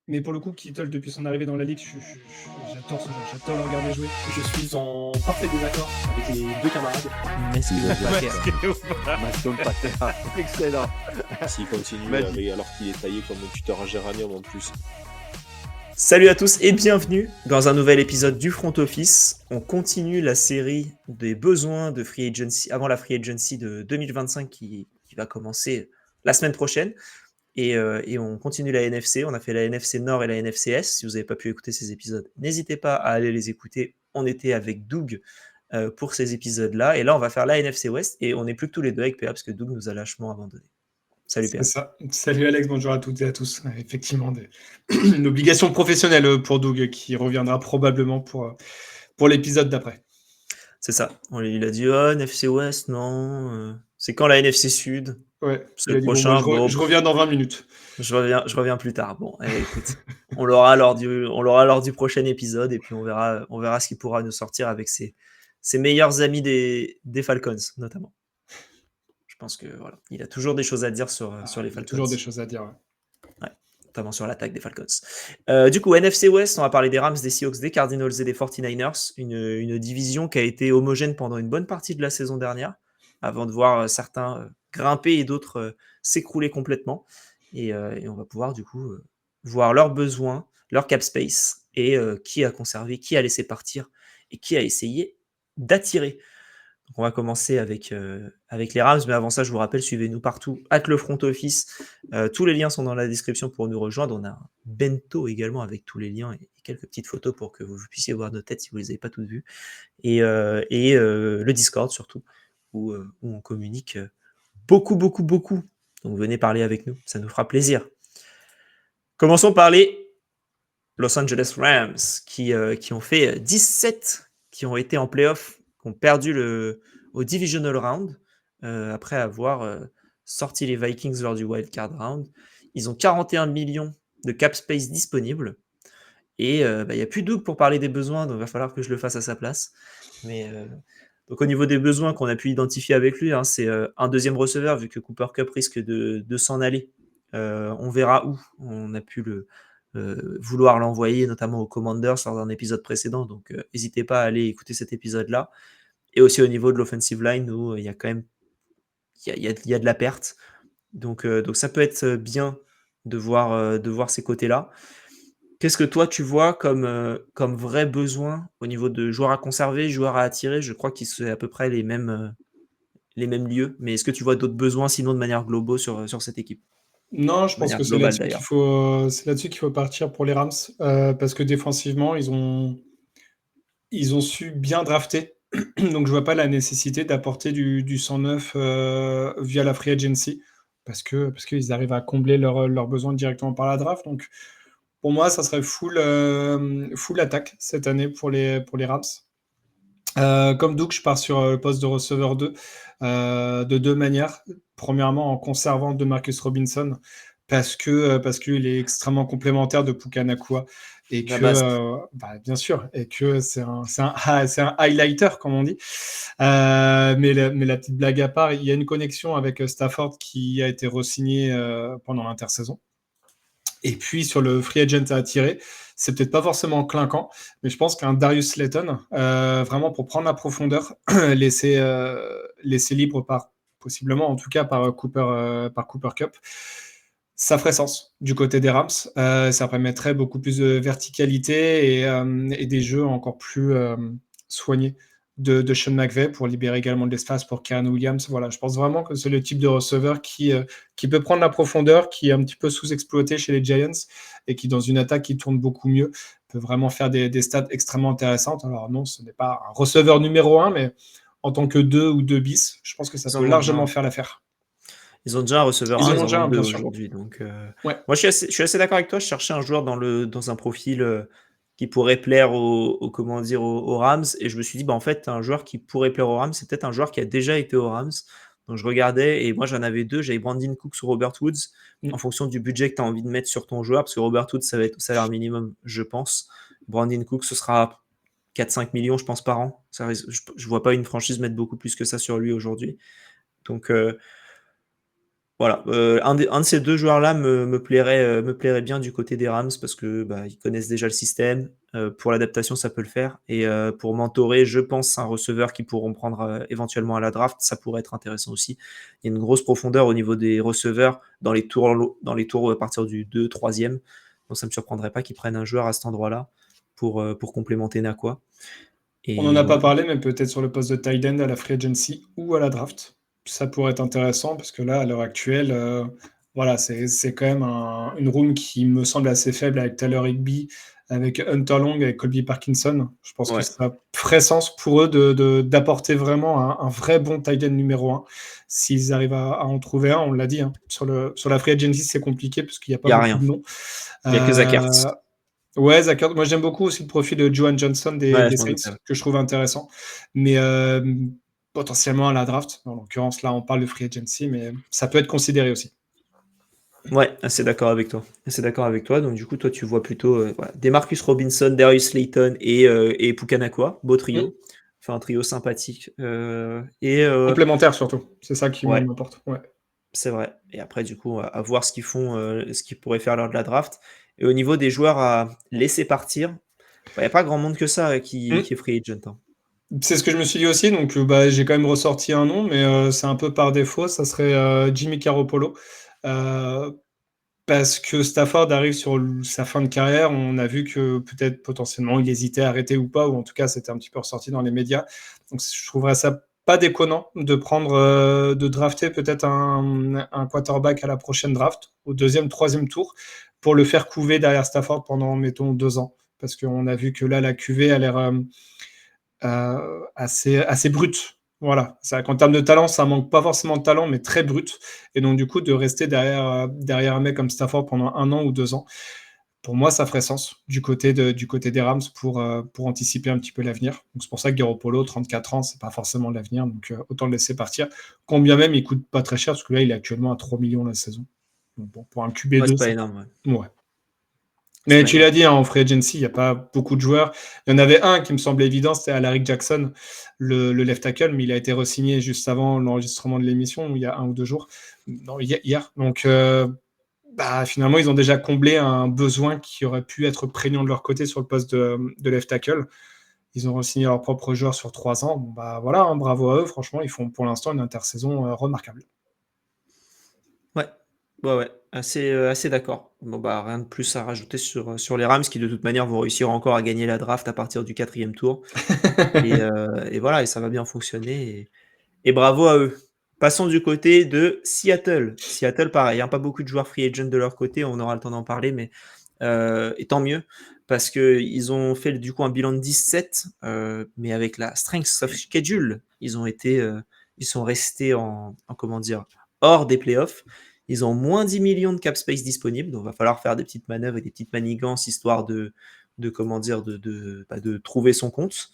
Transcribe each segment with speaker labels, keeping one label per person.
Speaker 1: Mais pour le coup, Kittle, depuis son arrivée dans la ligue, j'adore ce joueur, j'adore le regarder jouer.
Speaker 2: Je suis en parfait désaccord avec les deux camarades.
Speaker 3: Masculine Packer.
Speaker 2: Maston Pater, excellent.
Speaker 4: S'il continue
Speaker 2: Magique.
Speaker 4: alors qu'il est taillé comme un tuteur à géranium en plus.
Speaker 3: Salut à tous et bienvenue dans un nouvel épisode du Front Office. On continue la série des besoins de free agency avant la free agency de 2025 qui va commencer la semaine prochaine. Et on continue la NFC. On a fait la NFC Nord et la NFC Est. Si vous n'avez pas pu écouter ces épisodes, n'hésitez pas à aller les écouter. On était avec Doug pour ces épisodes-là. Et là, on va faire la NFC Ouest. Et on n'est plus que tous les deux avec PA parce que Doug nous a lâchement abandonné. Salut PA.
Speaker 1: C'est ça. Salut Alex, bonjour à toutes et à tous. Effectivement, une obligation professionnelle pour Doug qui reviendra probablement pour l'épisode d'après.
Speaker 3: C'est ça. Il a dit NFC Ouest, non. C'est quand la NFC Sud?
Speaker 1: Ouais,
Speaker 3: C'est
Speaker 1: il
Speaker 3: le
Speaker 1: a dit,
Speaker 3: prochain.
Speaker 1: bon, je reviens dans 20 minutes.
Speaker 3: Je reviens plus tard. Bon, écoute, on l'aura lors du prochain épisode et puis on verra ce qu'il pourra nous sortir avec ses meilleurs amis des Falcons, notamment. Je pense que voilà, il a toujours des choses à dire sur les Falcons.
Speaker 1: Toujours des choses à dire.
Speaker 3: Ouais, notamment sur l'attaque des Falcons. Du coup, NFC West, on va parler des Rams, des Seahawks, des Cardinals et des 49ers. Une division qui a été homogène pendant une bonne partie de la saison dernière, avant de voir certains grimper et d'autres s'écrouler complètement. Et on va pouvoir du coup voir leurs besoins, leur cap space et qui a conservé, qui a laissé partir et qui a essayé d'attirer. Donc on va commencer avec les Rams, mais avant ça, je vous rappelle, suivez-nous partout, @le front office. Tous les liens sont dans la description pour nous rejoindre. On a un bento également avec tous les liens et quelques petites photos pour que vous puissiez voir nos têtes si vous ne les avez pas toutes vues. Et le Discord surtout, où on communique beaucoup. Donc venez parler avec nous, ça nous fera plaisir. Commençons par les Los Angeles Rams qui ont fait 17, qui ont été en playoff, qui ont perdu au Divisional Round après avoir sorti les Vikings lors du Wild Card Round. Ils ont 41 millions de cap space disponibles. Et il n'y a plus Doug pour parler des besoins, donc il va falloir que je le fasse à sa place. Mais donc au niveau des besoins qu'on a pu identifier avec lui, c'est un deuxième receveur, vu que Cooper Kupp risque de s'en aller. On verra où. On a pu vouloir l'envoyer, notamment aux Commanders lors d'un épisode précédent. Donc n'hésitez pas à aller écouter cet épisode-là. Et aussi au niveau de l'offensive line, où il y a quand même il y a de la perte. Donc ça peut être bien de voir ces côtés-là. Qu'est-ce que toi tu vois comme vrai besoin au niveau de joueurs à conserver, joueurs à attirer? Je crois qu'ils sont à peu près les mêmes lieux. Mais est-ce que tu vois d'autres besoins sinon de manière globale sur cette équipe?
Speaker 1: Non, je
Speaker 3: De
Speaker 1: pense
Speaker 3: manière
Speaker 1: que c'est
Speaker 3: globale
Speaker 1: là-dessus
Speaker 3: d'ailleurs.
Speaker 1: c'est là-dessus qu'il faut partir pour les Rams, parce que défensivement, ils ont su bien drafter. Donc je vois pas la nécessité d'apporter du 109 via la free agency, parce qu'ils arrivent à combler leurs besoins directement par la draft. Donc pour moi, ça serait full attaque cette année pour les Rams. Comme Doug, je pars sur le poste de receveur 2 de deux manières. Premièrement, en conservant DeMarcus Robinson, parce qu'il est extrêmement complémentaire de Puka Nacua et
Speaker 3: La
Speaker 1: que,
Speaker 3: base.
Speaker 1: bien sûr, et que c'est un highlighter, comme on dit. Mais la petite blague à part, il y a une connexion avec Stafford qui a été re-signé pendant l'intersaison. Et puis sur le free agent à attirer, c'est peut-être pas forcément clinquant, mais je pense qu'un Darius Slayton, vraiment pour prendre la profondeur, laissé libre possiblement en tout cas par Cooper Cup, ça ferait sens du côté des Rams. Ça permettrait beaucoup plus de verticalité et des jeux encore plus soignés de Sean McVay pour libérer également de l'espace pour Karen Williams. Voilà, je pense vraiment que c'est le type de receveur qui peut prendre la profondeur, qui est un petit peu sous-exploité chez les Giants et qui, dans une attaque qui tourne beaucoup mieux, peut vraiment faire des stats extrêmement intéressantes. Alors non, ce n'est pas un receveur numéro 1, mais en tant que 2 ou 2 bis, je pense que ça
Speaker 3: Ils
Speaker 1: peut
Speaker 3: en ont déjà
Speaker 1: largement
Speaker 3: un.
Speaker 1: faire l'affaire.
Speaker 3: Ils ont déjà un receveur
Speaker 1: Ils
Speaker 3: 1,
Speaker 1: en ont
Speaker 3: ils en
Speaker 1: déjà
Speaker 3: ont
Speaker 1: un,
Speaker 3: 2
Speaker 1: bien sûr.
Speaker 3: aujourd'hui. Donc,
Speaker 1: Ouais.
Speaker 3: moi, je suis assez d'accord avec toi. Je cherchais un joueur dans un profil qui pourrait plaire aux Rams. Et je me suis dit, en fait, un joueur qui pourrait plaire aux Rams, c'est peut-être un joueur qui a déjà été aux Rams. Donc, je regardais et moi, j'en avais deux. J'avais Brandon Cooks ou Robert Woods en fonction du budget que tu as envie de mettre sur ton joueur. Parce que Robert Woods, ça va être au salaire minimum, je pense. Brandon Cooks, ce sera 4-5 millions, je pense, par an. Je ne vois pas une franchise mettre beaucoup plus que ça sur lui aujourd'hui. Donc, Voilà, un de ces 2 joueurs-là me plairait bien du côté des Rams parce que, bah, ils connaissent déjà le système, pour l'adaptation, ça peut le faire et pour mentorer, je pense, un receveur qu'ils pourront prendre, éventuellement à la draft, ça pourrait être intéressant aussi. Il y a une grosse profondeur au niveau des receveurs dans les tours à partir du 2-3e, donc ça me surprendrait pas qu'ils prennent un joueur à cet endroit-là pour complémenter Nakua
Speaker 1: On n'en
Speaker 3: et
Speaker 1: a pas
Speaker 3: voilà.
Speaker 1: parlé, mais peut-être sur le poste de tight end à la free agency ou à la draft. Ça pourrait être intéressant parce que là, à l'heure actuelle, voilà, c'est quand même une room qui me semble assez faible avec Tyler Higbee, avec Hunter Long, avec Colby Parkinson. Je pense que
Speaker 3: Ouais.
Speaker 1: ça ferait sens pour eux d'apporter vraiment un vrai bon tight end numéro 1. S'ils arrivent à en trouver un, on l'a dit, hein, sur la free agency, c'est compliqué parce qu'il n'y a
Speaker 3: Il
Speaker 1: pas
Speaker 3: y a
Speaker 1: beaucoup
Speaker 3: rien.
Speaker 1: de noms.
Speaker 3: Il y a que Zach Ertz.
Speaker 1: Ouais, Zach Ertz. Moi, j'aime beaucoup aussi le profil de Juwan Johnson
Speaker 3: Ouais,
Speaker 1: des
Speaker 3: je m'en doutais,
Speaker 1: Saints,
Speaker 3: ouais.
Speaker 1: que je trouve intéressant. Mais potentiellement à la draft. En l'occurrence, là, on parle de free agency, mais ça peut être considéré aussi.
Speaker 3: Ouais, assez d'accord avec toi. Assez d'accord avec toi. Donc, du coup, toi, tu vois plutôt voilà, des Marcus Robinson, Darius Slayton et Puka Nacua. Beau
Speaker 1: Mm.
Speaker 3: trio. Enfin, un trio sympathique.
Speaker 1: Complémentaire surtout. C'est ça qui, moi,
Speaker 3: Ouais,
Speaker 1: m'importe. Ouais.
Speaker 3: c'est vrai. Et après, du coup, à voir ce qu'ils font, ce qu'ils pourraient faire lors de la draft. Et au niveau des joueurs à laisser partir, il n'y a pas grand monde que ça qui
Speaker 1: Mm.
Speaker 3: est free agent, hein.
Speaker 1: C'est ce que je me suis dit aussi. Donc, bah, j'ai quand même ressorti un nom, mais c'est un peu par défaut. Ça serait Jimmy Garoppolo. Euh, Parce que Stafford arrive sur sa fin de carrière, on a vu que peut-être potentiellement il hésitait à arrêter ou pas, ou en tout cas c'était un petit peu ressorti dans les médias. Donc je trouverais ça pas déconnant de prendre, de drafter peut-être un quarterback à la prochaine draft, au deuxième, troisième tour, pour le faire couver derrière Stafford pendant, mettons, 2 ans. Parce qu'on a vu que là, la QV a l'air assez brute. Voilà, c'est vrai qu'en termes de talent, ça manque pas forcément de talent, mais très brut. Et donc, du coup, de rester derrière un mec comme Stafford pendant 1 an ou 2 ans, pour moi, ça ferait sens du côté des Rams pour anticiper un petit peu l'avenir. Donc, c'est pour ça que Garoppolo, 34 ans, c'est pas forcément l'avenir. Donc, autant le laisser partir. Combien même il coûte pas très cher, parce que là, il est actuellement à 3 millions la saison. Donc, bon, pour un
Speaker 3: Ouais,
Speaker 1: QB2,
Speaker 3: c'est pas énorme. Ouais.
Speaker 1: ouais.
Speaker 3: C'est
Speaker 1: Mais
Speaker 3: pas
Speaker 1: tu l'as
Speaker 3: énorme.
Speaker 1: dit, hein, en free agency, il n'y a pas beaucoup de joueurs. Il y en avait un qui me semblait évident, c'était Alaric Jackson, le left tackle, mais il a été re-signé juste avant l'enregistrement de l'émission, il y a 1 ou 2 jours. Non, hier. Donc, bah, finalement, ils ont déjà comblé un besoin qui aurait pu être prégnant de leur côté sur le poste de left tackle. Ils ont re-signé leur propre joueur sur 3 ans. Bon, bah voilà, hein, bravo à eux. Franchement, ils font pour l'instant une intersaison remarquable.
Speaker 3: Ouais, ouais, ouais, assez d'accord. Bon, bah, rien de plus à rajouter sur les Rams qui, de toute manière, vont réussir encore à gagner la draft à partir du 4e tour. Et voilà, et ça va bien fonctionner. Et bravo à eux. Passons du côté de Seattle. Seattle, pareil, hein, pas beaucoup de joueurs free agent de leur côté, on aura le temps d'en parler, mais et tant mieux, parce qu'ils ont fait du coup un bilan de 17, mais avec la strength of schedule, ils sont restés comment dire, hors des playoffs. Ils ont moins 10 millions de cap space disponible, donc il va falloir faire des petites manœuvres et des petites manigances histoire de comment dire, de trouver son compte.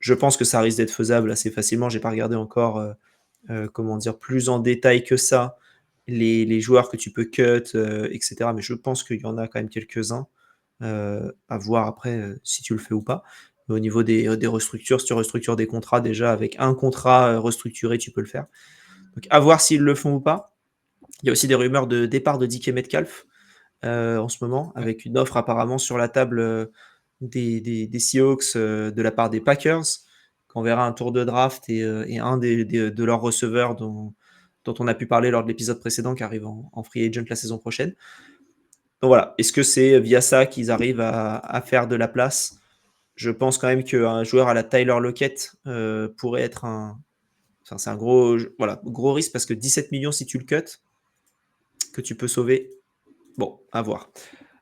Speaker 3: Je pense que ça risque d'être faisable assez facilement. J'ai pas regardé encore, comment dire, plus en détail que ça, les joueurs que tu peux cut, etc. Mais je pense qu'il y en a quand même quelques-uns. À voir après si tu le fais ou pas. Mais au niveau des restructures, si tu restructures des contrats déjà avec un contrat restructuré, tu peux le faire. Donc à voir s'ils le font ou pas. Il y a aussi des rumeurs de départ de DK Metcalf en ce moment, avec une offre apparemment sur la table des Seahawks de la part des Packers, qu'on verra un tour de draft et un de leurs receveurs dont on a pu parler lors de l'épisode précédent qui arrive en free agent la saison prochaine. Donc voilà, est-ce que c'est via ça qu'ils arrivent à faire de la place? Je pense quand même qu'un joueur à la Tyler Lockett pourrait être enfin, c'est un gros risque parce que 17 millions si tu le cut, que tu peux sauver, bon, à voir.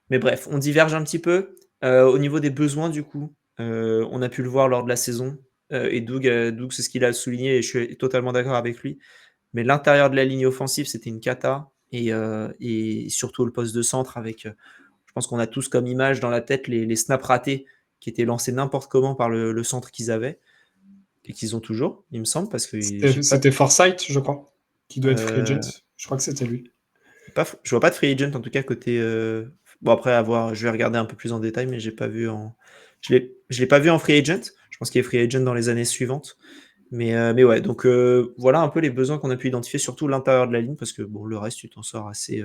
Speaker 3: Mais bref, on diverge un petit peu. Au niveau des besoins, du coup, on a pu le voir lors de la saison. Et Doug c'est ce qu'il a souligné, et je suis totalement d'accord avec lui. Mais l'intérieur de la ligne offensive, c'était une cata. Et surtout le poste de centre, avec, je pense qu'on a tous comme image dans la tête les snaps ratés qui étaient lancés n'importe comment par le centre qu'ils avaient, et qu'ils ont toujours, il me semble, parce que j'ai pas,
Speaker 1: C'était Forsyth, je crois, qui doit être free agent.
Speaker 3: euh,
Speaker 1: Je crois que c'était lui.
Speaker 3: je vois pas de free agent en tout cas côté. Bon, après avoir, je vais regarder un peu plus en détail, mais j'ai pas vu je l'ai pas vu en free agent. Je pense qu'il est free agent dans les années suivantes. Mais ouais, donc voilà un peu les besoins qu'on a pu identifier, surtout l'intérieur de la ligne, parce que bon, le reste, tu t'en sors assez.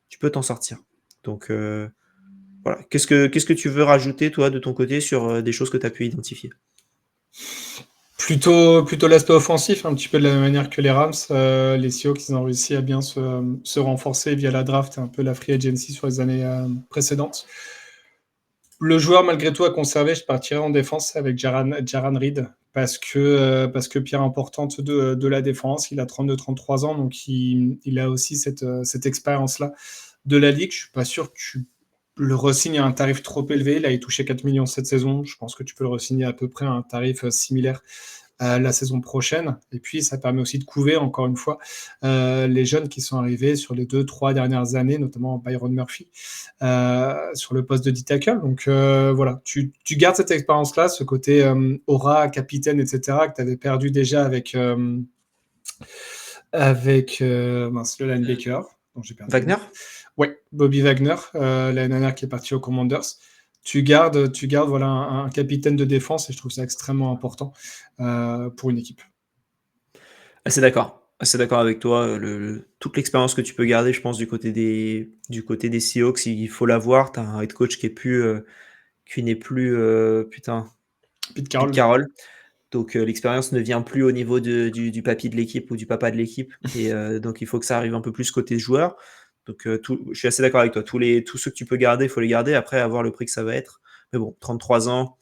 Speaker 3: Tu peux t'en sortir. Donc voilà. Qu'est-ce que tu veux rajouter, toi, de ton côté, sur des choses que tu as pu identifier?
Speaker 1: Plutôt l'aspect offensif, un petit peu de la même manière que les Rams. Les Seahawks, ils ont réussi à bien se renforcer via la draft et un peu la free agency sur les années précédentes. Le joueur, malgré tout, à conserver, je partirais en défense avec Jaran Reed parce que pierre importante de la défense. Il a 32-33 ans, donc il a aussi cette expérience-là de la ligue. Je suis pas sûr que tu le re-signes à un tarif trop élevé. Là, il touchait 4 millions cette saison. Je pense que tu peux le re-signer à peu près à un tarif similaire la saison prochaine. Et puis, ça permet aussi de couver, encore une fois, les jeunes qui sont arrivés sur les 2-3 dernières années, notamment Byron Murphy, sur le poste de D-tackle. Donc, voilà, tu gardes cette expérience-là, ce côté aura, capitaine, etc., que tu avais perdu déjà avec le linebacker, dont j'ai perdu.
Speaker 3: Wagner?
Speaker 1: Oui, Bobby Wagner, l'année dernière qui est parti aux Commanders. Tu gardes voilà, un capitaine de défense et je trouve ça extrêmement important pour une équipe.
Speaker 3: Assez d'accord. Assez d'accord avec toi. Toute l'expérience que tu peux garder, je pense, du côté des Seahawks, il faut l'avoir. Tu as un head coach qui n'est plus putain,
Speaker 1: Pete
Speaker 3: Pete
Speaker 1: Carroll.
Speaker 3: Carroll. Donc l'expérience ne vient plus au niveau du papy de l'équipe ou du papa de l'équipe. Et donc il faut que ça arrive un peu plus côté joueur. Donc je suis assez d'accord avec toi. Tous ceux que tu peux garder, il faut les garder. Après, avoir le prix que ça va être. Mais bon, 33 ans,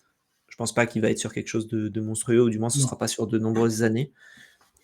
Speaker 3: je pense pas qu'il va être sur quelque chose de monstrueux, ou du moins ce ne
Speaker 1: Non.
Speaker 3: sera pas sur de nombreuses années.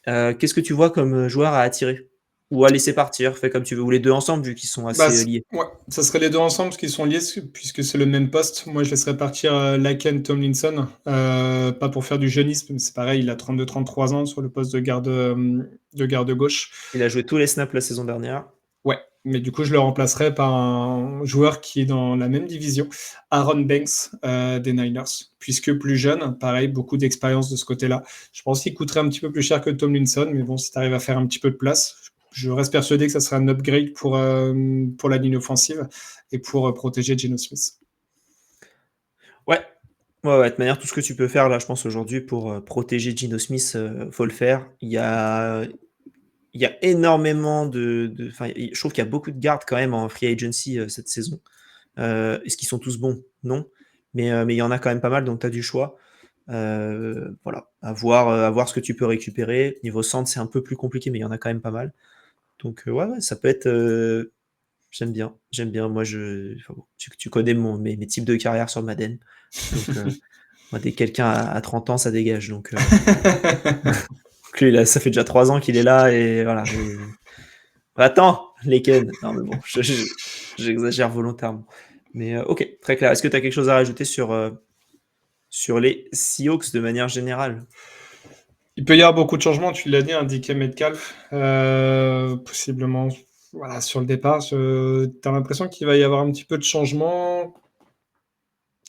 Speaker 3: Qu'est-ce que tu vois comme joueur à attirer? Ou à laisser partir? Fais comme tu veux. Ou les deux ensemble, vu qu'ils sont assez liés.
Speaker 1: Ouais, ça serait les deux ensemble parce qu'ils sont liés, puisque c'est le même poste. Moi, je laisserais partir Laken Tomlinson, pas pour faire du jeunisme, mais c'est pareil, il a 32-33 ans sur le poste de garde gauche.
Speaker 3: Il a joué tous les snaps la saison dernière.
Speaker 1: Ouais, mais du coup, je le remplacerai par un joueur qui est dans la même division, Aaron Banks des Niners, puisque plus jeune, pareil, beaucoup d'expérience de ce côté-là. Je pense qu'il coûterait un petit peu plus cher que Tomlinson, mais bon, si tu arrives à faire un petit peu de place, je reste persuadé que ça sera un upgrade pour la ligne offensive et pour protéger Geno Smith.
Speaker 3: Ouais. Ouais, de toute manière, tout ce que tu peux faire là, je pense aujourd'hui pour protéger Geno Smith, faut le faire. Il y a énormément je trouve qu'il y a beaucoup de gardes quand même en free agency cette saison. Est-ce qu'ils sont tous bons? Non. Mais il y en a quand même pas mal, donc tu as du choix. Voilà, à voir ce que tu peux récupérer. Niveau centre, c'est un peu plus compliqué, mais il y en a quand même pas mal. Donc ouais, ça peut être. J'aime bien. Moi, tu connais mes types de carrière sur Madden. Donc moi, dès quelqu'un à 30 ans, ça dégage. Donc lui, là, ça fait déjà 3 ans qu'il est là et voilà. Attends, les Ken. Non, mais bon, j'exagère volontairement. Mais ok, très clair. Est-ce que tu as quelque chose à rajouter sur les Seahawks de manière générale?
Speaker 1: Il peut y avoir beaucoup de changements, tu l'as dit, un DK Metcalf, possiblement voilà, sur le départ. Tu as l'impression qu'il va y avoir un petit peu de changement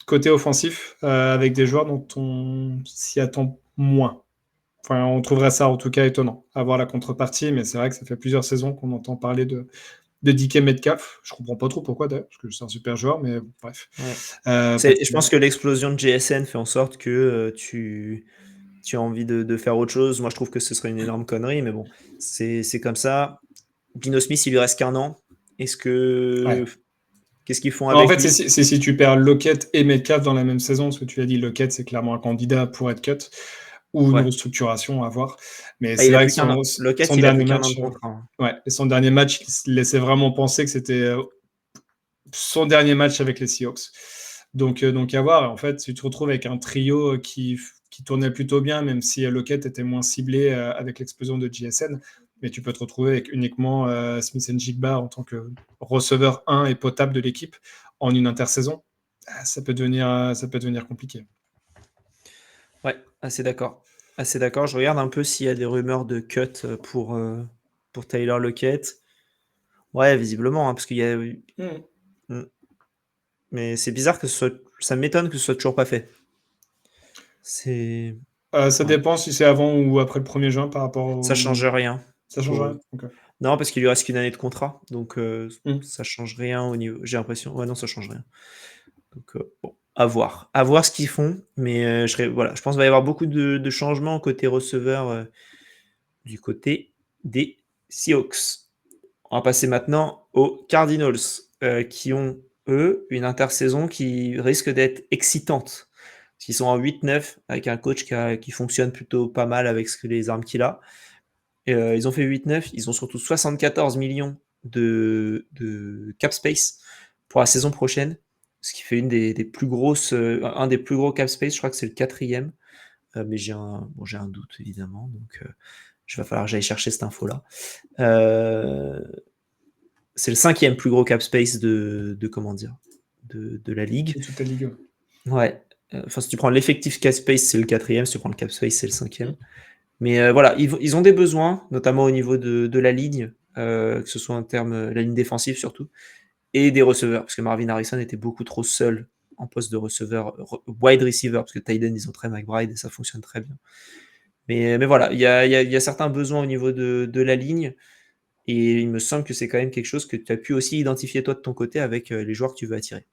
Speaker 1: côté offensif avec des joueurs dont on s'y attend moins. Enfin, on trouverait ça en tout cas étonnant, avoir la contrepartie, mais c'est vrai que ça fait plusieurs saisons qu'on entend parler de DK Metcalf. Je comprends pas trop pourquoi d'ailleurs, parce que c'est un super joueur, mais bref.
Speaker 3: Ouais. Je pense que l'explosion de JSN fait en sorte que tu as envie de faire autre chose. Moi, je trouve que ce serait une énorme connerie, mais bon, c'est comme ça. Geno Smith, il lui reste qu'un an. Qu'est-ce qu'ils font avec
Speaker 1: en fait,
Speaker 3: lui?
Speaker 1: c'est si tu perds Lockett et Metcalf dans la même saison, ce que tu as dit, Lockett, c'est clairement un candidat pour être cut ou une restructuration à voir. Mais c'est vrai que son dernier match, son dernier match laissait vraiment penser que c'était son dernier match avec les Seahawks. Donc à voir. En fait, tu te retrouves avec un trio qui tournait plutôt bien, même si Lockett était moins ciblé avec l'explosion de JSN. Mais tu peux te retrouver avec uniquement Smith Njigba en tant que receveur 1 et potable de l'équipe en une intersaison. Ça peut devenir compliqué.
Speaker 3: Ouais, assez d'accord. Je regarde un peu s'il y a des rumeurs de cut pour Tyler Lockett. Ouais, visiblement, hein, parce qu'il y a. Mais c'est bizarre que ça m'étonne que ce soit toujours pas fait.
Speaker 1: Ça dépend si c'est avant ou après le 1er juin par rapport au...
Speaker 3: Ça change rien.
Speaker 1: Ça change rien. Okay.
Speaker 3: Non, parce qu'il lui reste qu'une année de contrat, donc ça change rien au niveau. J'ai l'impression. Ouais, non, ça change rien. Donc bon, À voir. À voir ce qu'ils font. Mais voilà, je pense qu'il va y avoir beaucoup de changements côté receveur du côté des Seahawks. On va passer maintenant aux Cardinals, qui ont, eux, une intersaison qui risque d'être excitante. Parce qu'ils sont en 8-9 avec un coach qui fonctionne plutôt pas mal avec les armes qu'il a. Et, ils ont fait 8-9. Ils ont surtout 74 millions de cap space pour la saison prochaine, ce qui fait un des plus gros cap space. Je crois que c'est le 4e. Mais j'ai un doute, évidemment. Donc, il va falloir que j'aille chercher cette info-là. C'est le 5e plus gros cap space de la ligue.
Speaker 1: C'est toute la ligue.
Speaker 3: Ouais. Enfin, si tu prends l'effectif cap space, c'est le 4e. Si tu prends le cap space, c'est le 5e. Mais voilà, ils ont des besoins, notamment au niveau de la ligne, que ce soit en termes la ligne défensive surtout, et des receveurs, parce que Marvin Harrison était beaucoup trop seul en poste de receveur, wide receiver, parce que tight end, ils ont très McBride et ça fonctionne très bien. Mais voilà, il y a certains besoins au niveau de la ligne, et il me semble que c'est quand même quelque chose que tu as pu aussi identifier toi de ton côté avec les joueurs que tu veux attirer.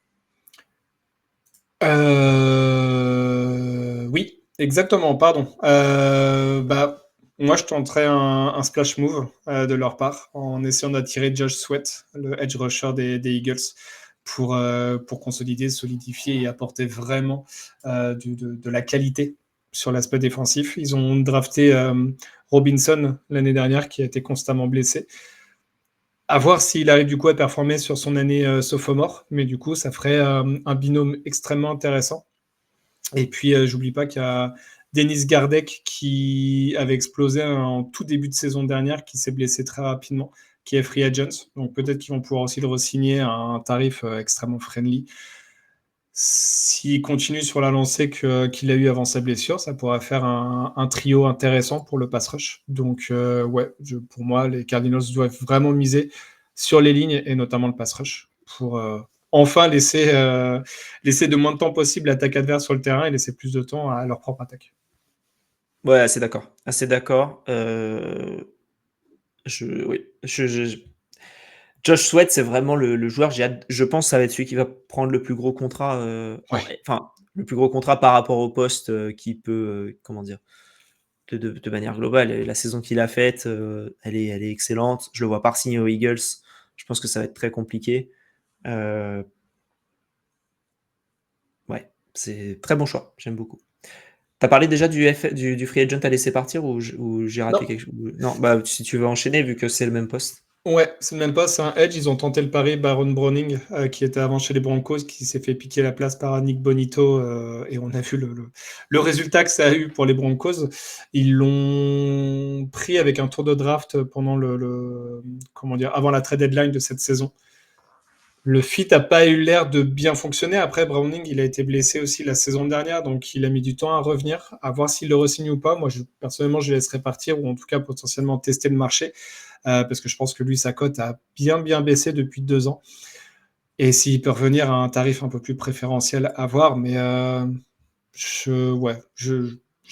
Speaker 1: Oui, exactement, pardon. Moi, je tenterais un splash move de leur part en essayant d'attirer Josh Sweat, le edge rusher des Eagles, pour consolider, solidifier et apporter vraiment de la qualité sur l'aspect défensif. Ils ont drafté Robinson l'année dernière, qui a été constamment blessé. À voir s'il arrive du coup à performer sur son année sophomore, mais du coup, ça ferait un binôme extrêmement intéressant. Et puis, j'oublie pas qu'il y a Dennis Gardeck qui avait explosé en tout début de saison dernière, qui s'est blessé très rapidement, qui est free agent. Donc, peut-être qu'ils vont pouvoir aussi le re-signer à un tarif extrêmement friendly. S'il continue sur la lancée qu'il a eu avant sa blessure, ça pourrait faire un trio intéressant pour le pass rush. Donc, pour moi, les Cardinals doivent vraiment miser sur les lignes et notamment le pass rush pour enfin laisser de moins de temps possible l'attaque adverse sur le terrain et laisser plus de temps à leur propre attaque.
Speaker 3: Ouais, assez d'accord. Assez d'accord. Josh Sweat, c'est vraiment le joueur. Je pense que ça va être celui qui va prendre le plus gros contrat. Enfin, le plus gros contrat par rapport au poste qui peut, comment dire, de manière globale. La saison qu'il a faite, elle est excellente. Je le vois pas signer aux Eagles. Je pense que ça va être très compliqué. Ouais, c'est très bon choix. J'aime beaucoup. T'as parlé déjà du free agent à laisser partir ou j'ai raté quelque chose? Non, bah si tu veux enchaîner vu que c'est le même poste.
Speaker 1: Ouais, c'est même pas, c'est un edge. Ils ont tenté le pari Baron Browning, qui était avant chez les Broncos, qui s'est fait piquer la place par Nick Bonito, et on a vu le résultat que ça a eu pour les Broncos. Ils l'ont pris avec un tour de draft pendant avant la trade deadline de cette saison. Le fit n'a pas eu l'air de bien fonctionner. Après, Browning, il a été blessé aussi la saison dernière, donc il a mis du temps à revenir, à voir s'il le re-signe ou pas. Moi, personnellement, je laisserai partir, ou en tout cas potentiellement tester le marché, parce que je pense que lui, sa cote a bien baissé depuis 2 ans. Et s'il peut revenir à un tarif un peu plus préférentiel, à voir. Mais je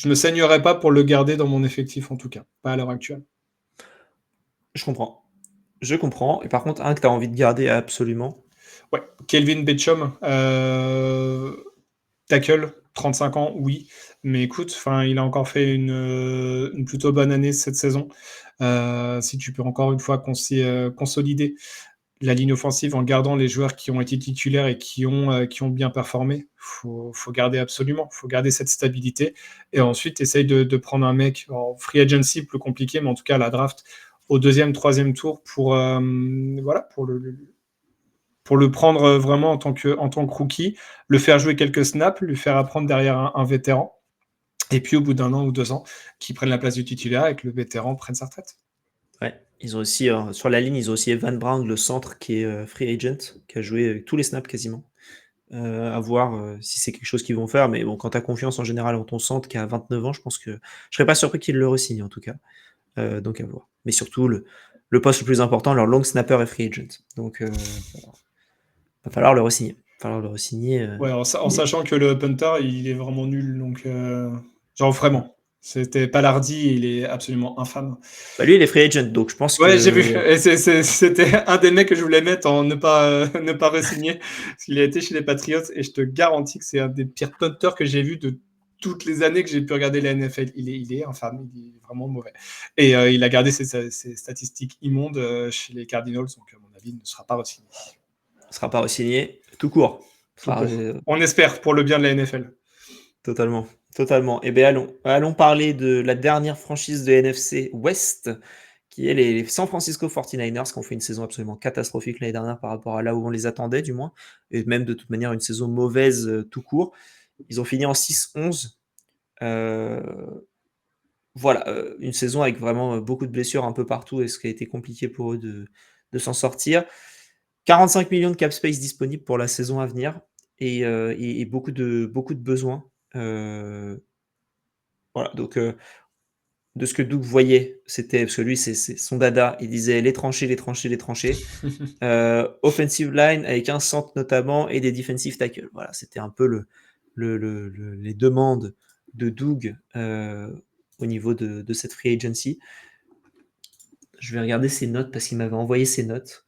Speaker 1: me saignerais pas pour le garder dans mon effectif, en tout cas, pas à l'heure actuelle.
Speaker 3: Je comprends. Et par contre, un que tu as envie de garder absolument.
Speaker 1: Ouais, Kelvin Beachum, tackle, 35 ans, oui. Mais écoute, il a encore fait une plutôt bonne année cette saison. Si tu peux encore une fois consolider la ligne offensive en gardant les joueurs qui ont été titulaires et qui ont bien performé, faut garder absolument. Faut garder cette stabilité. Et ensuite, essaye de prendre un mec en free agency, plus compliqué, mais en tout cas à la draft, au 2e, 3e tour pour le prendre vraiment en tant que rookie, le faire jouer quelques snaps, lui faire apprendre derrière un vétéran, et puis au bout d'1 an ou 2 ans, qu'il prenne la place du titulaire et que le vétéran prenne sa retraite.
Speaker 3: Ouais, ils ont aussi, sur la ligne, ils ont aussi Evan Brown, le centre, qui est free agent, qui a joué tous les snaps quasiment. À voir si c'est quelque chose qu'ils vont faire, mais bon, quand tu as confiance en général en ton centre qui a 29 ans, je pense que je serais pas surpris qu'ils le re-signent en tout cas. Donc à voir. Mais surtout, le poste le plus important, leur long snapper est free agent. Donc va falloir le re-signer.
Speaker 1: Ouais, en sachant que le punter, il est vraiment nul, donc genre vraiment. C'était Palardy, il est absolument infâme.
Speaker 3: Bah, lui, il est free agent, donc je pense
Speaker 1: Ouais, j'ai vu.
Speaker 3: que
Speaker 1: Et c'était un des mecs que je voulais mettre en ne pas, ne pas re-signer. Parce qu'il a été chez les Patriots et je te garantis que c'est un des pires punters que j'ai vu de toutes les années que j'ai pu regarder la NFL. Il est infâme, il est vraiment mauvais. Et il a gardé ses statistiques immondes chez les Cardinals, donc à mon avis, il ne sera pas re-signé.
Speaker 3: ne sera pas re-signé tout court.
Speaker 1: Tout court. On espère pour le bien de la NFL.
Speaker 3: Totalement, totalement. Eh bien, allons parler de la dernière franchise de NFC West, qui est les San Francisco 49ers, qui ont fait une saison absolument catastrophique l'année dernière par rapport à là où on les attendait, du moins, et même de toute manière une saison mauvaise tout court. Ils ont fini en 6-11. Voilà, une saison avec vraiment beaucoup de blessures un peu partout et ce qui a été compliqué pour eux de s'en sortir. 45 millions de cap space disponibles pour la saison à venir et beaucoup de besoins. Voilà, donc de ce que Doug voyait, c'était parce que lui, c'est son dada. Il disait les tranchées, les tranchées, les tranchées. Offensive line avec un centre notamment et des defensive tackles. Voilà, c'était un peu les demandes de Doug au niveau de cette free agency. Je vais regarder ses notes parce qu'il m'avait envoyé ses notes.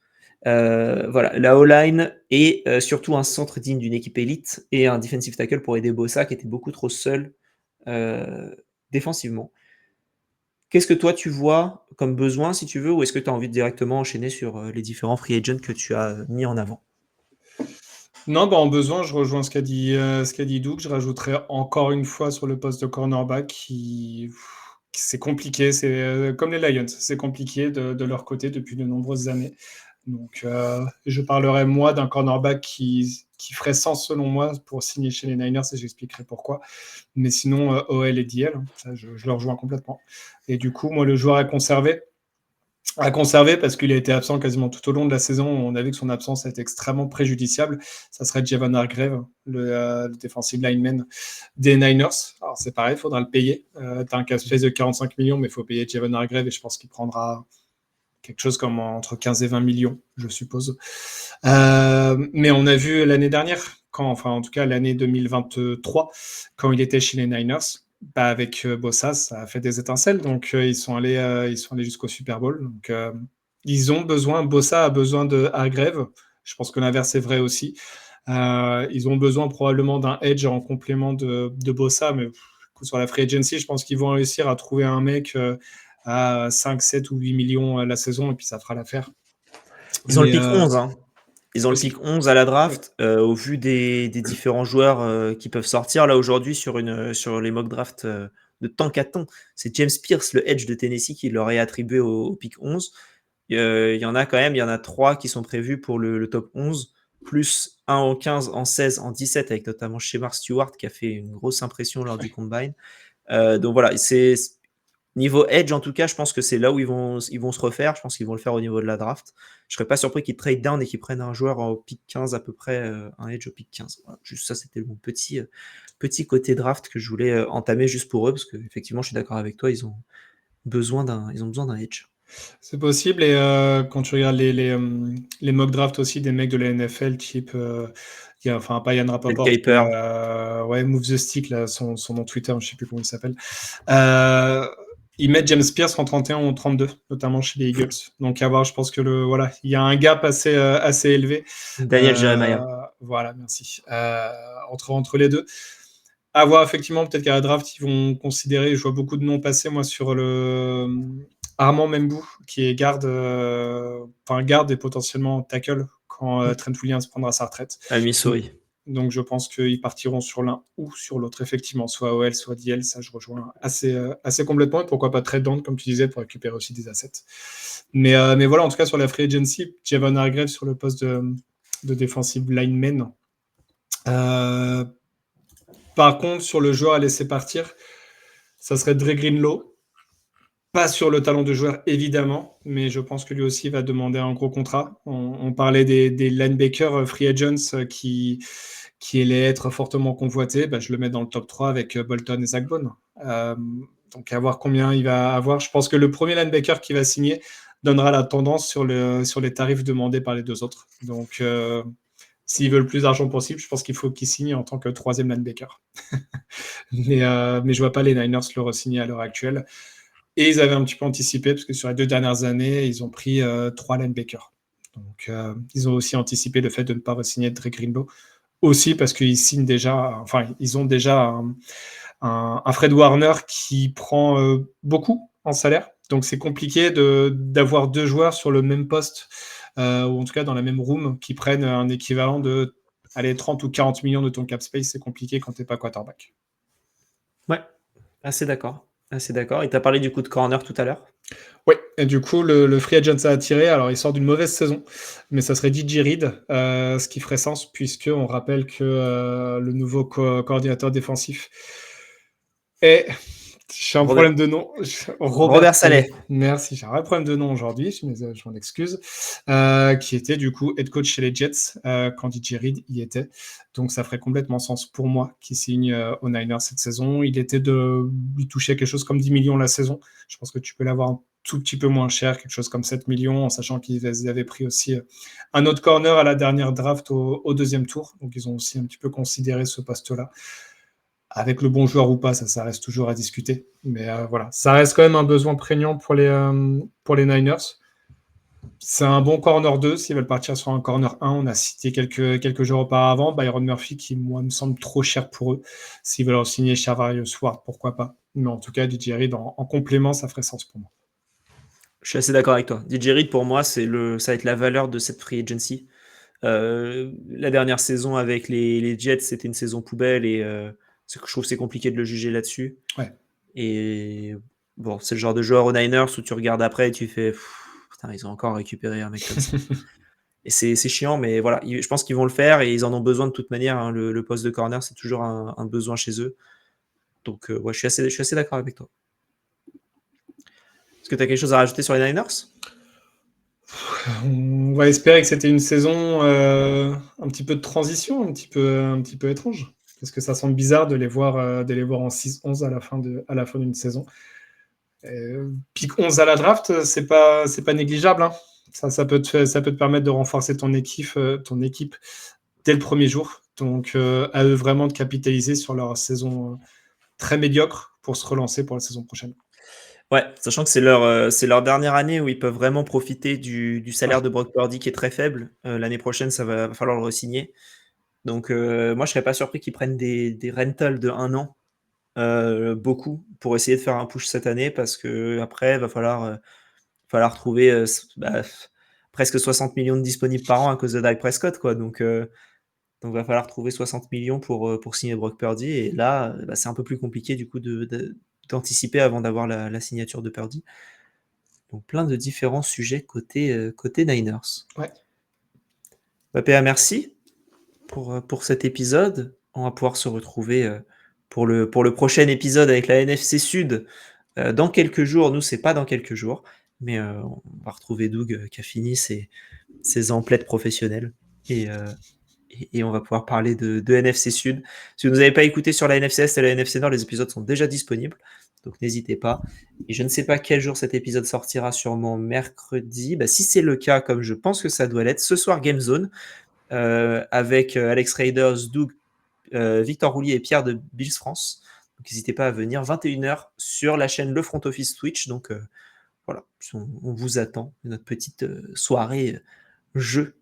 Speaker 3: Voilà, la O-line et surtout un centre digne d'une équipe élite et un defensive tackle pour aider Bossa qui était beaucoup trop seul défensivement. Qu'est-ce que toi tu vois comme besoin si tu veux ou est-ce que tu as envie de directement enchaîner sur les différents free agents que tu as mis en avant?
Speaker 1: Non, en besoin, je rejoins ce qu'a dit Doug. Je rajouterais encore une fois sur le poste de cornerback c'est compliqué. C'est comme les Lions, c'est compliqué de leur côté depuis de nombreuses années. Donc, je parlerai moi d'un cornerback qui ferait sens selon moi pour signer chez les Niners et j'expliquerai pourquoi. Mais sinon, OL et DL, ça, je le rejoins complètement. Et du coup, moi, le joueur à conserver parce qu'il a été absent quasiment tout au long de la saison. On a vu que son absence a été extrêmement préjudiciable. Ça serait Javon Hargrave, le defensive lineman des Niners. Alors c'est pareil, il faudra le payer. Tu as un cap space de 45 millions, mais il faut payer Javon Hargrave et je pense qu'il prendra quelque chose comme entre 15 et 20 millions, je suppose. Mais on a vu l'année dernière, en tout cas l'année 2023, quand il était chez les Niners, avec Bossa, ça a fait des étincelles. Donc, ils sont allés jusqu'au Super Bowl. Donc, ils ont besoin, Bossa a besoin de Hargrave. Je pense que l'inverse est vrai aussi. Ils ont besoin probablement d'un edge en complément de Bossa, mais sur la free agency, je pense qu'ils vont réussir à trouver un mec à 5, 7 ou 8 millions la saison et puis ça fera l'affaire.
Speaker 3: Ils ont le pick 11, hein. Ils ont le
Speaker 1: aussi.
Speaker 3: pick 11 à la draft. Au vu des différents joueurs qui peuvent sortir là aujourd'hui sur les mock drafts de tank à temps, c'est James Pierce, le edge de Tennessee, qui leur est attribué au pick 11. Il y en a quand même, il y en a 3 qui sont prévus pour le top 11, plus 1 en 15, en 16, en 17, avec notamment Shemar Stewart qui a fait une grosse impression lors du combine. Donc voilà, c'est niveau edge, en tout cas, je pense que c'est là où ils vont se refaire. Je pense qu'ils vont le faire au niveau de la draft. Je serais pas surpris qu'ils trade down et qu'ils prennent un joueur au pick 15 à peu près, un edge au pick 15. Voilà, juste ça, c'était mon petit côté draft que je voulais entamer juste pour eux, parce qu'effectivement, je suis d'accord avec toi, ils ont besoin d'un edge.
Speaker 1: C'est possible. Et quand tu regardes les mock drafts aussi des mecs de la NFL, type, pas Yann Rapoport, ouais, Move the Stick, là, son nom Twitter, je sais plus comment il s'appelle. Ils mettent James Pierce en 31 ou en 32, notamment chez les Eagles. Donc à voir, je pense que il y a un gap assez élevé.
Speaker 3: Daniel Jeremiah.
Speaker 1: Voilà, merci. Entre les deux. À voir, effectivement, peut-être qu'à la draft, ils vont considérer, je vois beaucoup de noms passer, moi, sur le Armand Membou, qui est garde et potentiellement tackle quand Trent Williams prendra sa retraite.
Speaker 3: À Missouri.
Speaker 1: Donc je pense qu'ils partiront sur l'un ou sur l'autre, effectivement, soit OL, soit DL, ça je rejoins assez complètement, et pourquoi pas trade down, comme tu disais, pour récupérer aussi des assets. Mais voilà, en tout cas, sur la free agency, Javon Hargrave sur le poste de defensive lineman. Par contre, sur le joueur à laisser partir, ça serait Dre Greenlaw. Pas sur le talent de joueur, évidemment, mais je pense que lui aussi va demander un gros contrat. On parlait des linebackers free agents qui allaient être fortement convoités. Je le mets dans le top 3 avec Bolton et Zach Bone. Donc, à voir combien il va avoir. Je pense que le premier linebacker qui va signer donnera la tendance sur les tarifs demandés par les deux autres. Donc, s'ils veulent le plus d'argent possible, je pense qu'il faut qu'ils signent en tant que troisième linebacker. mais je vois pas les Niners le re-signer à l'heure actuelle. Et ils avaient un petit peu anticipé, parce que sur les 2 dernières années, ils ont pris 3 linebackers. Donc, ils ont aussi anticipé le fait de ne pas re-signer Dre Greenbow. Aussi parce qu'ils signent déjà, enfin, ils ont déjà un Fred Warner qui prend beaucoup en salaire. Donc, c'est compliqué d'avoir 2 joueurs sur le même poste, ou en tout cas dans la même room, qui prennent un équivalent de 30 ou 40 millions de ton cap space. C'est compliqué quand tu n'es pas quarterback.
Speaker 3: Ouais, assez d'accord. Assez d'accord. Et tu as parlé du coup de corner tout à l'heure.
Speaker 1: Oui, et du coup, le free agent a attiré. Alors, il sort d'une mauvaise saison, mais ça serait DJ Reed, ce qui ferait sens, puisqu'on rappelle que le nouveau coordinateur défensif est. J'ai un problème de nom.
Speaker 3: Robert Saleh.
Speaker 1: Merci, j'ai un vrai problème de nom aujourd'hui, je m'en excuse. Qui était du coup head coach chez les Jets quand DJ Reed y était. Donc ça ferait complètement sens pour moi qu'il signe aux Niners cette saison. Il était de lui toucher quelque chose comme 10 millions la saison. Je pense que tu peux l'avoir un tout petit peu moins cher, quelque chose comme 7 millions, en sachant qu'ils avaient pris aussi un autre corner à la dernière draft au deuxième tour. Donc ils ont aussi un petit peu considéré ce poste-là. Avec le bon joueur ou pas, ça reste toujours à discuter. Mais voilà, ça reste quand même un besoin prégnant pour les Niners. C'est un bon corner 2 s'ils veulent partir sur un corner 1. On a cité quelques jours auparavant Byron Murphy, qui, moi, me semble trop cher pour eux. S'ils veulent en signer Charvarius Ward, pourquoi pas. Mais en tout cas, DJ Reed, en complément, ça ferait sens pour moi.
Speaker 3: Je suis assez d'accord avec toi. DJ Reed, pour moi, ça va être la valeur de cette free agency. La dernière saison avec les Jets, c'était une saison poubelle et je trouve que c'est compliqué de le juger là-dessus.
Speaker 1: Ouais.
Speaker 3: Et bon, c'est le genre de joueur aux Niners où tu regardes après et tu fais putain, ils ont encore récupéré un mec comme ça. Et c'est chiant, mais voilà, je pense qu'ils vont le faire et ils en ont besoin de toute manière. Hein. Le poste de corner, c'est toujours un besoin chez eux. Donc, ouais, je suis assez d'accord avec toi. Est-ce que tu as quelque chose à rajouter sur les Niners ?
Speaker 1: On va espérer que c'était une saison un petit peu de transition, un petit peu étrange. Parce que ça semble bizarre de les voir en 6-11 à la fin d'une saison. Pick 11 à la draft, c'est pas négligeable. Hein. Ça peut te permettre de renforcer ton équipe dès le premier jour. Donc, à eux vraiment de capitaliser sur leur saison très médiocre pour se relancer pour la saison prochaine.
Speaker 3: Ouais, sachant que c'est leur dernière année où ils peuvent vraiment profiter du salaire de Brock Purdy qui est très faible. L'année prochaine, ça va falloir le re-signer. Donc, moi, je serais pas surpris qu'ils prennent des rentals de 1 an, beaucoup, pour essayer de faire un push cette année, parce que après, il va falloir trouver presque 60 millions de disponibles par an à cause de Dak Prescott, quoi. Donc, il va falloir trouver 60 millions pour signer Brock Purdy. Et là, c'est un peu plus compliqué du coup d'anticiper avant d'avoir la signature de Purdy. Donc plein de différents sujets côté Niners.
Speaker 1: Ouais.
Speaker 3: PA, merci pour cet épisode. On va pouvoir se retrouver pour le prochain épisode avec la NFC Sud dans quelques jours. Nous, c'est pas dans quelques jours, mais on va retrouver Doug qui a fini ses emplettes professionnelles. Et on va pouvoir parler de NFC Sud. Si vous n'avez pas écouté sur la NFC Est et la NFC Nord, les épisodes sont déjà disponibles. Donc n'hésitez pas. Et je ne sais pas quel jour cet épisode sortira, sûrement mercredi. Si c'est le cas, comme je pense que ça doit l'être, ce soir Game Zone, avec Alex Raiders, Doug, Victor Roulier et Pierre de Bills France. Donc n'hésitez pas à venir, 21h sur la chaîne Le Front Office Twitch. Donc voilà, on vous attend. Notre petite soirée jeu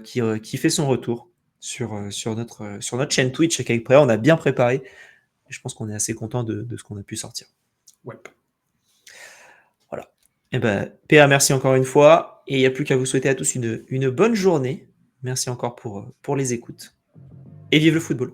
Speaker 3: qui fait son retour sur notre chaîne Twitch avec Préa. On a bien préparé. Je pense qu'on est assez content de ce qu'on a pu sortir.
Speaker 1: Ouais.
Speaker 3: Voilà. Et PA, merci encore une fois. Et il n'y a plus qu'à vous souhaiter à tous une bonne journée. Merci encore pour les écoutes. Et vive le football.